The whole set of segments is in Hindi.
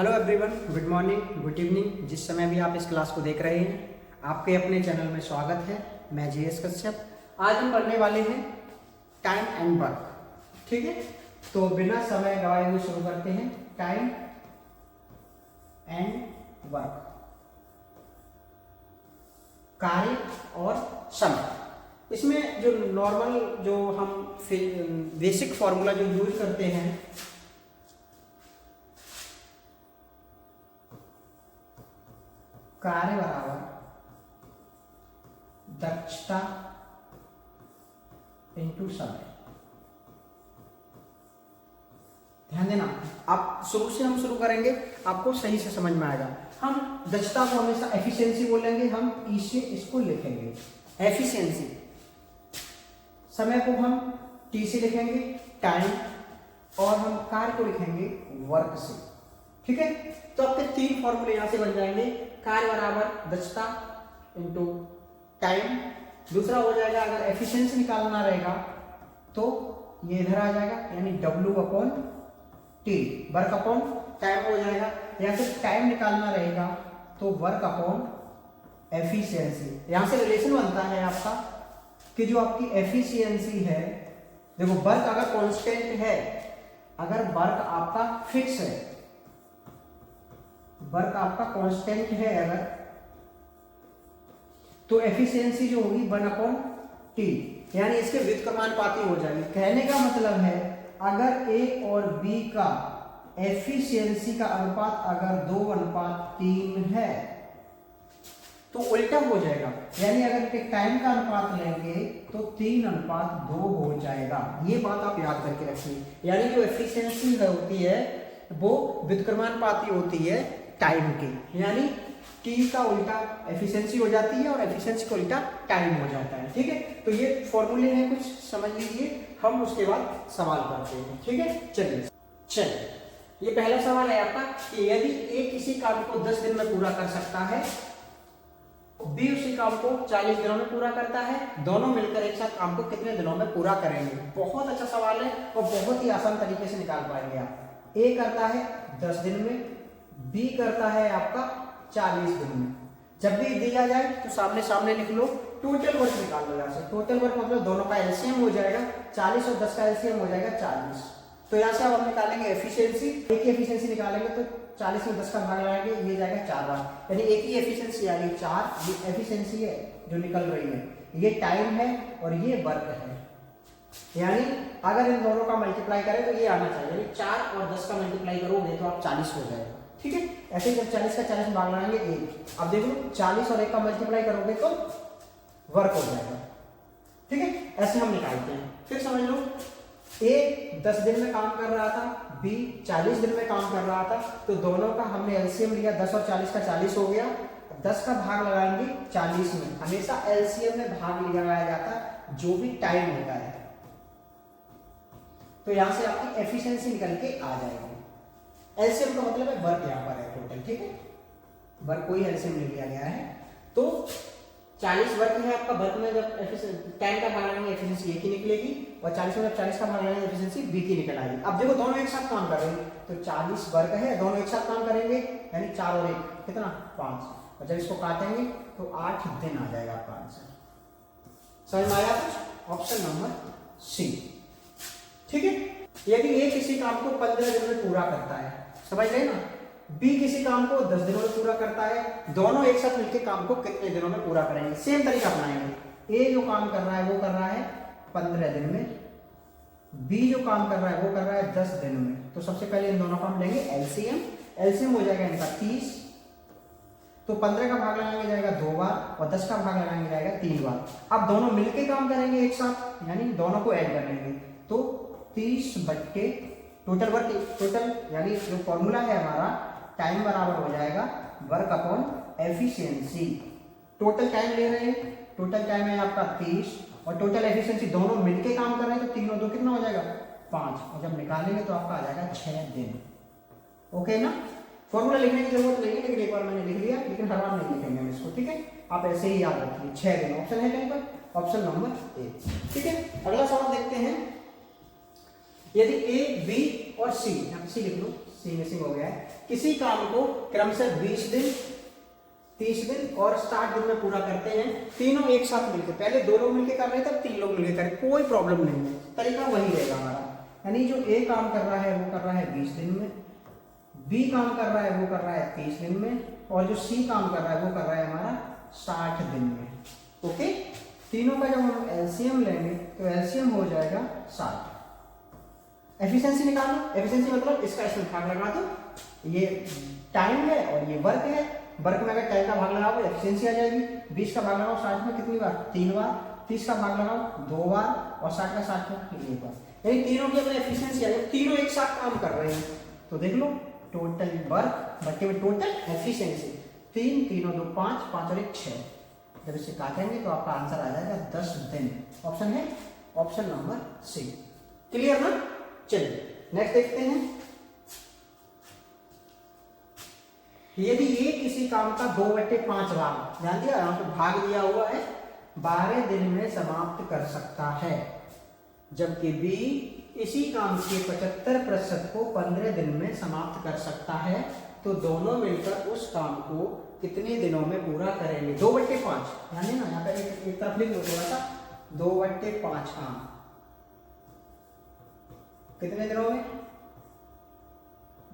Hello everyone, good morning, good evening. जिस समय भी आप इस क्लास को देख रहे हैं, आपके अपने चैनल में स्वागत है। मैं जीएस कश्यप। आज हम पढ़ने वाले हैं टाइम एंड वर्क। ठीक है, तो बिना समय गवाए हुए शुरू करते हैं। टाइम एंड वर्क, कार्य और समय। इसमें जो नॉर्मल जो हम बेसिक फॉर्मूला जो यूज करते हैं, कार्य बराबर दक्षता इंटू समय। ध्यान देना, आप हम शुरू करेंगे, आपको सही से समझ में आएगा। हम दक्षता को हमेशा एफिशिएंसी बोलेंगे, हम इसे इसको लिखेंगे एफिशिएंसी। समय को हम टी से लिखेंगे टाइम, और हम कार्य को लिखेंगे वर्क से। ठीक है, तो आपके तीन फॉर्मूले यहां से बन जाएंगे। कार्य बराबर दक्षता इंटू टाइम। दूसरा हो जाएगा, अगर एफिशिएंसी निकालना रहेगा तो ये इधर आ जाएगा, यानी W upon T, work upon time हो जाएगा। या फिर टाइम निकालना रहेगा तो वर्क अपॉन एफिशिएंसी। यहां से रिलेशन बनता है आपका कि जो आपकी एफिशिएंसी है, देखो वर्क अगर कांस्टेंट है, अगर वर्क आपका फिक्स है, वर्क आपका कांस्टेंट है अगर, तो एफिशिएंसी जो होगी 1 टी, यानी इसके व्युत्क्रमानुपाती हो जाएगी। कहने का मतलब है, अगर ए और बी का एफिशिएंसी का अनुपात अगर 2:3 है तो उल्टा हो जाएगा, यानी अगर टाइम का अनुपात लेंगे तो 3:2 हो जाएगा। ये बात आप याद करके रखिए, यानी जो एफिशिएंसी होती है वो व्युत्क्रमानुपाती होती है टाइम की, यानी टी का उल्टा एफिशिएंसी हो जाती है और एफिशिएंसी का उल्टा टाइम हो जाता है। ठीक है, तो ये फॉर्मूले हैं, कुछ समझ लीजिए, हम उसके बाद सवाल करते हैं। ठीक है, चलिए ये पहला सवाल है आपका कि यदि ए किसी काम को 10 दिन में पूरा कर सकता है, बी उसी काम को 40 दिनों में पूरा करता है, दोनों मिलकर एक साथ काम को कितने दिनों में पूरा करेंगे। बहुत अच्छा सवाल है और बहुत ही आसान तरीके से निकाल पाएंगे आप। ए करता है 10 दिन में, बी करता है आपका 40 दिन में। जब भी दिया जाए तो सामने सामने लिख लो, टोटल वर्क निकाल लो। यहाँ से टोटल वर्क मतलब दोनों का एलसीएम हो जाएगा 40 और 10 का एलसीएम हो जाएगा 40। तो यहाँ से अब हम निकालेंगे एफिशिएंसी। एक ही एफिशिएंसी निकालेंगे तो 40 में 10 का भाग लगाएंगे, ये जाएगा 4 बार, यानी एक ही एफिशिएंसी आ गई 4। ये एफिशिएंसी है जो निकल रही है, ये टाइम है और ये वर्क है। यानी अगर इन दोनों का मल्टीप्लाई करें तो ये आना चाहिए, यानी 4 और 10 का मल्टीप्लाई करोगे तो आप 40 हो जाएगा। ठीक है, ऐसे जब 40 का 40 में भाग लगाएंगे 1। अब देख लो 40 और 1 का मल्टीप्लाई करोगे तो वर्क हो जाएगा। ठीक है, ऐसे हम निकालते हैं। फिर समझ लो, ए 10 दिन में काम कर रहा था, बी 40 दिन में काम कर रहा था, तो दोनों का हमने एलसीएम लिया, 10 और 40 का 40 हो गया। 10 का भाग लगाएंगे 40 में। हमेशा एलसीएम में भाग लगाया जाता है जो भी टाइम होता है, तो यहां से आपकी एफिशिएंसी निकल के आ जाएगी। एलसीएम का मतलब है वर्क, यहां पर है टोटल। ठीक है, वर्क कोई एलसीएम ले लिया गया है, तो 40 वर्क है आपका। वर्क में जब टाइम का भाग लगाएंगे एफिशिएंसी ए की निकलेगी, और 40 में जब 40 का भाग लगाएंगे एफिशिएंसी बी की निकल आएगी। अब देखो दोनों एक साथ काम कर रहे हैं, तो 40 वर्क है, दोनों एक साथ काम करेंगे, यानी 4 और 1 कितना 5, और जब इसको काटेंगे तो 8 दिन आ जाएगा आपका आंसर। समझ में आया कुछ? Option number C. ठीक है, यदि ए किसी काम को 15 दिन में पूरा करता है, समझ गए ना, बी किसी काम को 10 दिनों में पूरा करता है, दोनों एक साथ मिलकर काम को कितने दिनों में पूरा करेंगे। सेम तरीका अपनाएंगे। ए जो काम कर रहा है वो कर रहा है 15 दिन में, बी जो काम कर रहा है वो कर रहा है 10 दिन में। तो सबसे पहले इन दोनों का हम लेंगे एलसीएम। एलसीएम हो जाएगा इनका 30, तो 15 का भाग लगाएंगे जाएगा 2 बार, और 10 का भाग लगाएंगे जाएगा 3 बार। अब दोनों मिलके काम करेंगे एक साथ, यानी दोनों को ऐड कर लेंगे, तो 30 बट्टे टोटल वर्क, टोटल यानी जो फॉर्मूला है हमारा, टाइम बराबर हो जाएगा work upon efficiency. Total time ले रहे हैं, टोटल टाइम है आपका 30, और टोटल एफिशिएंसी दोनों मिलके काम कर रहे हैं, तो 3 और 2 कितना हो जाएगा 5, और जब निकालेंगे तो आपका आ जाएगा 6 दिन। ओके ना, फॉर्मूला लिखने की जरूरत नहीं है, लेकिन एक बार मैंने लिख लिया, लेकिन हर बार नहीं लिखेंगे हम इसको। ठीक है, आप ऐसे ही याद रखिए 6 दिन। ऑप्शन है कहीं पर, ऑप्शन नंबर ए। ठीक है, अगला सवाल देखते हैं। यदि ए बी और सी, यहाँ सी लिख लो, सी मिसिंग हो गया है। किसी काम को क्रमशः 20 दिन, 30 दिन और 60 दिन में पूरा करते हैं, तीनों एक साथ मिलकर। पहले 2 लोग मिलकर कर रहे थे, अब 3 लोग मिलकर करें, कोई प्रॉब्लम नहीं है, तरीका वही रहेगा हमारा। यानी जो ए काम कर रहा है वो कर रहा है 20 दिन में, बी काम कर रहा है वो कर रहा है 30 दिन में, और जो सी काम कर रहा है वो कर रहा है हमारा 60 दिन में। ओके, तीनों का जब हम एलसीएम लेंगे तो एलसीएम हो जाएगा 60। एफिशिएंसी निकालना, एफिशिएंसी मतलब इसका इसमें भाग लगा दो, ये टाइम है और ये वर्क है। वर्क में अगर टाइम का भाग लगाओ एफिशिएंसी आ जाएगी। 20 का भाग लगाओ 60 में कितनी बार? 3 बार। 30 का भाग लगाओ 2 बार, और 60 का 60 में 1 बार। यानी तीनों की अपनी एफिशिएंसी आ जाएगी, तीनों एक साथ काम कर रहे हैं। तो देख लो टोटल वर्क बटे में टोटल एफिशिएंसी, 3 3 2 5 5 और 1 6। जब इसे काटेंगे तो आपका आंसर आ जाएगा 10 दिन। ऑप्शन है ऑप्शन नंबर सी। क्लियर ना? चलिए नेक्स्ट देखते हैं। यदि ये किसी काम का 2/5 भाग, ध्यान दिया यहाँ पे भाग दिया हुआ है, 12 दिन में समाप्त कर सकता है, जबकि बी इसी काम के 75% को 15 दिन में समाप्त कर सकता है, तो दोनों मिलकर उस काम को कितने दिनों में पूरा करेंगे? 2/5, ध्यान देना यहाँ पे एक तरफ लिख दो थोड़ा सा, 2/5। हाँ, कितने दिनों में?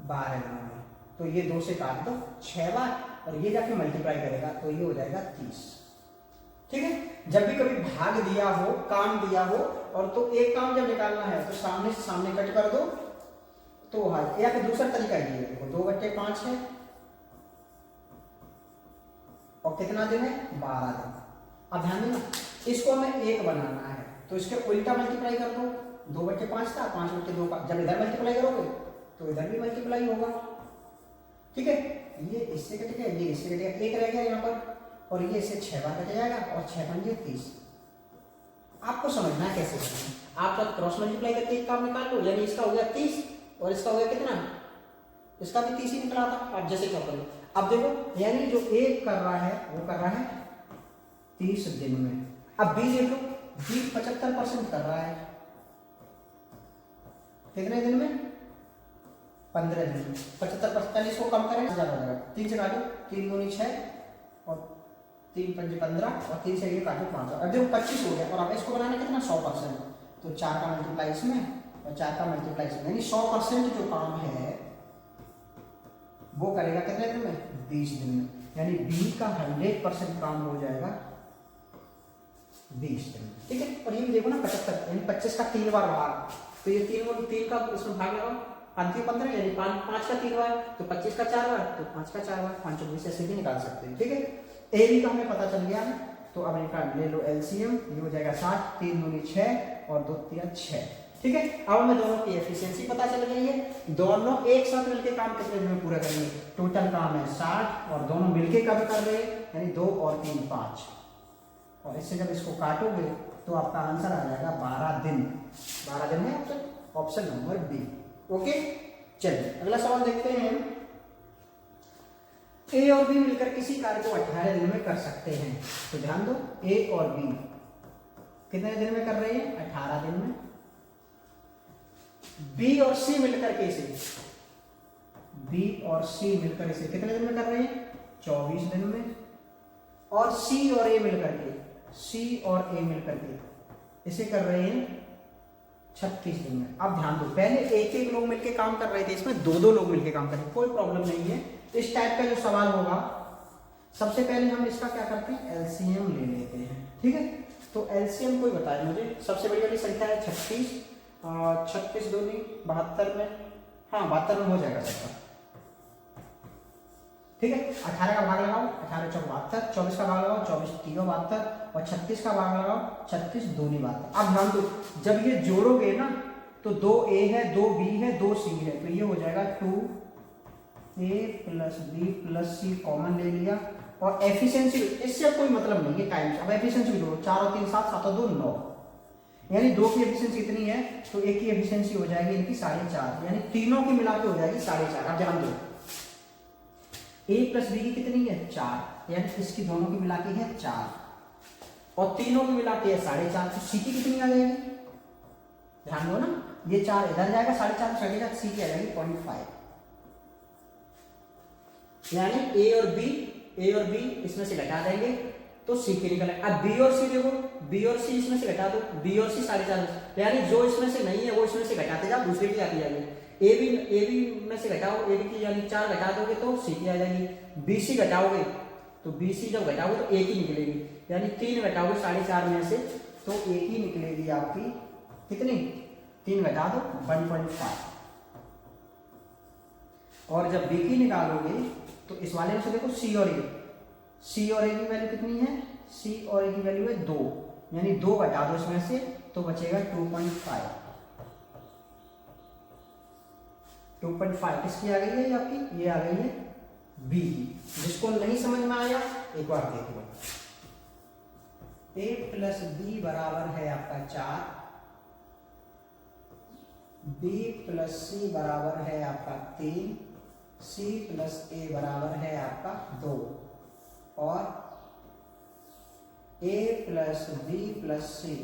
12 दिनों में। तो ये 2 से काट दो 6 बार, और ये जाके मल्टीप्लाई करेगा तो ये हो जाएगा 30। ठीक है, जब भी कभी भाग दिया हो, काम दिया हो, और तो एक काम जब निकालना है तो सामने से सामने कट कर दो तो हाँ, या फिर दूसरा तरीका ये देखो, 2/5 है और कितना दिन है? 12 दिन। अब ध्यान देना, इसको हमें 1 बनाना है तो इसके उल्टा मल्टीप्लाई कर दो। 2/5 था, 5/2 का जब इधर मल्टीप्लाई करोगे तो इधर भी मल्टीप्लाई होगा। ठीक है, ये इससे कटेगा, ये इससे कटेगा, 1 रह गया यहाँ पर, और ये इससे 6 बार कट जाएगा, और 6 पंजे 30। आपको समझना कैसे करना है, आप क्रॉस मल्टीप्लाई करके एक काम निकाल लो, यानी इसका हो गया 30 और इसका हो गया कितना? इसका भी 30 ही निकला था। आप जैसे क्या करो, अब देखो, यानी जो एक कर रहा है वो कर रहा है 30 दिन में। अब बी देख लो, बी 75% कर रहा है, कितने दिन में? 15 दिन में। 75%, इसको कम करें ज्यादा हो जाएगा, 3 से काटो, 3 दूनी 6 और 3 पंजे 15 और 3 से ये काटो 5। अब देखो 25 हो गया, और अब इसको बनाना कितना? 100%। तो 4 का मल्टीप्लाई इसमें और 4 का मल्टीप्लाई इसमें, यानी 100% जो काम है वो करेगा कितने दिन में? 20 दिन में। यानी बी का 100% काम हो जाएगा 20 दिन में। ठीक है, और ये भी देखो ना 75, यानी 25 का 3 बार भाग, तो ये 3 का इसमें भाग लगाओ, 15 यानी 5 का 3 बार, तो 25 का 4 बार, तो 5 का 4 बार, 5 और 20 ऐसे भी निकाल सकते हैं। ठीक है, ए बी का हमें पता चल गया है, तो अब निकाल ले लो एलसीएम, ये हो जाएगा 60, 3 दूनी 6 और 2 3 6। ठीक है, अब हमें दोनों की एफिशिएंसी पता चल गई है, दोनों एक साथ मिलकर काम कितने दिन में पूरा करेंगे? टोटल काम है 60 और दोनों मिलकर कब कर रहे हैं? यानी 2 और 3 5, और इससे जब इसको काटोगे तो आपका आंसर आ जाएगा 12 दिन। 12 दिन है option, option number B. Okay, चलिए अगला सवाल देखते हैं। ए और बी मिलकर किसी कार्य को 18 दिन में कर सकते हैं, तो ध्यान दो, ए और बी कितने दिन में कर रहे हैं? 18 दिन में। बी और सी मिलकर के इसे, बी और सी मिलकर इसे कितने दिन में कर रहे हैं? 24 दिन में। और सी और ए मिलकर के, सी और ए मिलकर के इसे कर रहे हैं 36 दिन में। अब ध्यान दो, पहले एक लोग मिलके काम कर रहे थे, इसमें 2 लोग मिलके काम कर रहे हैं, कोई प्रॉब्लम नहीं है। इस टाइप का जो सवाल होगा, सबसे पहले हम इसका क्या करते हैं? एलसीएम ले लेते हैं। ठीक है, तो एलसीएम कोई बताए मुझे, सबसे बड़ी वाली संख्या है 36, 36 दूनी 72 में, हाँ 72 में हो जाएगा सबका। ठीक है, 18 का भाग लगाओ, 18 चौक 72, 24 का भाग लगाओ, 24 तीनों 72, और 36 का भाग लगाओ, 36 दूनी 72। अब ध्यान दो, जब ये जोड़ोगे ना तो 2 ए है, 2 बी है, 2 सी है, तो ये हो जाएगा 2a + b + c कॉमन ले लिया, और एफिशिएंसी इससे कोई मतलब नहीं है टाइम से। अब एफिशिएंसी भी जोड़ो, 4 और 3 7, 7 और 2 9, यानी 2 की एफिशिएंसी इतनी है, तो 1 की एफिशिएंसी हो जाएगी इनकी 4.5, यानी तीनों की मिला के हो जाएगी 4.5। अब ध्यान दो, a + b की कितनी है? 4, यानी इसकी दोनों की मिला के है 4, और तीनों की मिला के है 4.5, तो सी की कितनी आ जाएगी? ध्यान दो ना, ये 4 इधर जाएगा, 4.5 सी की आ जाएगी 0.5। यानी ए और बी इसमें से घटा देंगे तो सी के निकल आएगा। अब बी और सी देखो, बी और सी इसमें से घटा दो, बी और सी 4.5, यानी जो इसमें से नहीं है वो इसमें से घटाते जाओ, दूसरे की आती जाएगी। ए बी में से घटाओ, ए बी की यानी 4 घटा दोगे तो सी की आ जाएगी। बी सी घटाओगे तो बी सी जब घटाओगे तो ए की निकलेगी, यानी 3 घटाओगे 4.5 में से तो ए की निकलेगी आपकी कितनी, 3 घटा दो 1.5। और जब बी की निकालोगे तो इस वाले में से देखो सी और ए की वैल्यू कितनी है, सी और ए की वैल्यू है 2, यानी 2 घटा दो इसमें से तो बचेगा 2.5। 2.5 किसकी आ गई है आपकी, ये आ गई है बी की। जिसको नहीं समझ में आया एक बार देख लो। ए प्लस बी बराबर है आपका 4, बी प्लस सी बराबर है आपका 3, सी प्लस ए बराबर है आपका 2 और ए प्लस बी प्लस सी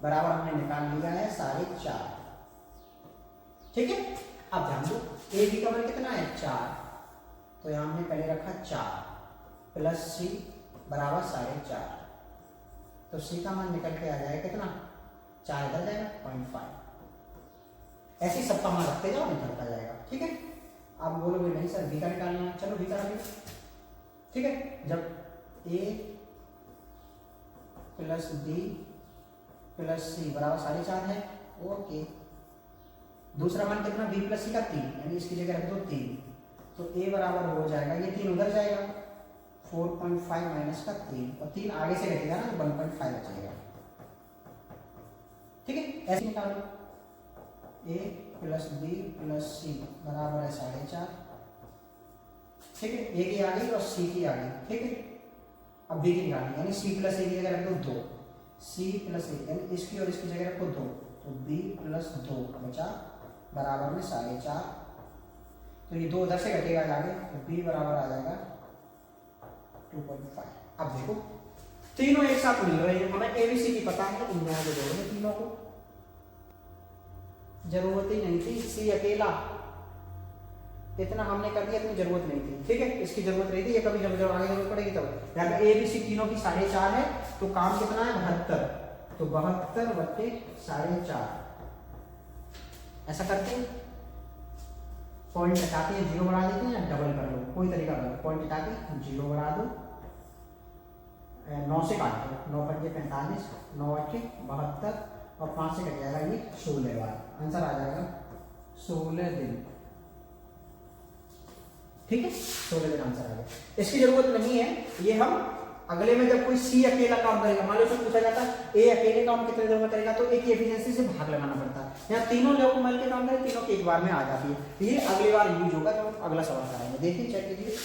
बराबर हमने निकाल लिया है 4.5। ठीक है, अब ध्यान दो ए बी का मान कितना है 4, तो यहां हमने पहले रखा 4 प्लस सी बराबर 4.5, तो सी का मान निकल के आ जाएगा कितना, 4 इधर जाएगा 0.5। ऐसे सबका मान रखते जाओ निकलता जाएगा। ठीक है, आप बोलोगे नहीं सर बी का निकालना है, चलो बी का निकालो। ठीक है, जब ए प्लस बी प्लस सी बराबर 4.5 है, ओके। दूसरा मान कितना, बी प्लस सी का 3, यानी इसकी जगह रख दो 3, तो ए बराबर हो जाएगा, ये 3 उधर जाएगा 4.5 माइनस का 3, और 3 आगे से घटेगा ना तो 1.5 बचेगा। ठीक है, ऐसे निकालो, ए प्लस बी प्लस सी बराबर है 4.5। ठीक है, ए की आ गई और सी की आ गई। ठीक है, अब बी की निकालनी, यानी सी प्लस ए की जगह रख दो 2, सी प्लस ए यानी इसकी और इसकी जगह रखो 2, तो बी प्लस 2 बचा बराबर में 4.5, तो ये 2 उधर से घटेगा आगे, तो बी बराबर आ जाएगा 2.5। अब देखो तीनों एक साथ मिल रहे हैं, हमें एबीसी की पता है, इन दोनों को जोड़ो, तीनों को जरूरत ही नहीं थी, सी अकेला इतना हमने कर दिया, इतनी जरूरत नहीं थी। ठीक है, इसकी जरूरत नहीं थी, ये कभी जब आगे जरूरत पड़ेगी तब। यहाँ पे ए बी सी तीनों की 4.5 है, तो काम कितना है 72, तो 72 बट्टे 4.5। ऐसा करते हैं, पॉइंट हटाते हैं 0 बढ़ा देते हैं, या डबल कर लो, कोई तरीका करो, पॉइंट हटा के 0 बढ़ा दो, 9 से काट दो, 9 पंजे 45, 9 8 72 और 5 से कट जाएगा ये 16 बार, आंसर आ जाएगा 16 दिन। ठीक है, 16 दिन आंसर आ गया। इसकी जरूरत नहीं है, ये हम अगले में जब कोई सी अकेला काम करेगा, मान लो उससे पूछा जाता है ए अकेले काम कितने देर में करेगा, तो एक एफिशिएंसी से भाग लगाना पड़ता है। यहाँ तीनों लोग मिल के काम करें, तीनों के एक बार में आ जाती है। ये अगली बार यूज होगा जब अगला सवाल कराएंगे। देखिए चेक कीजिए।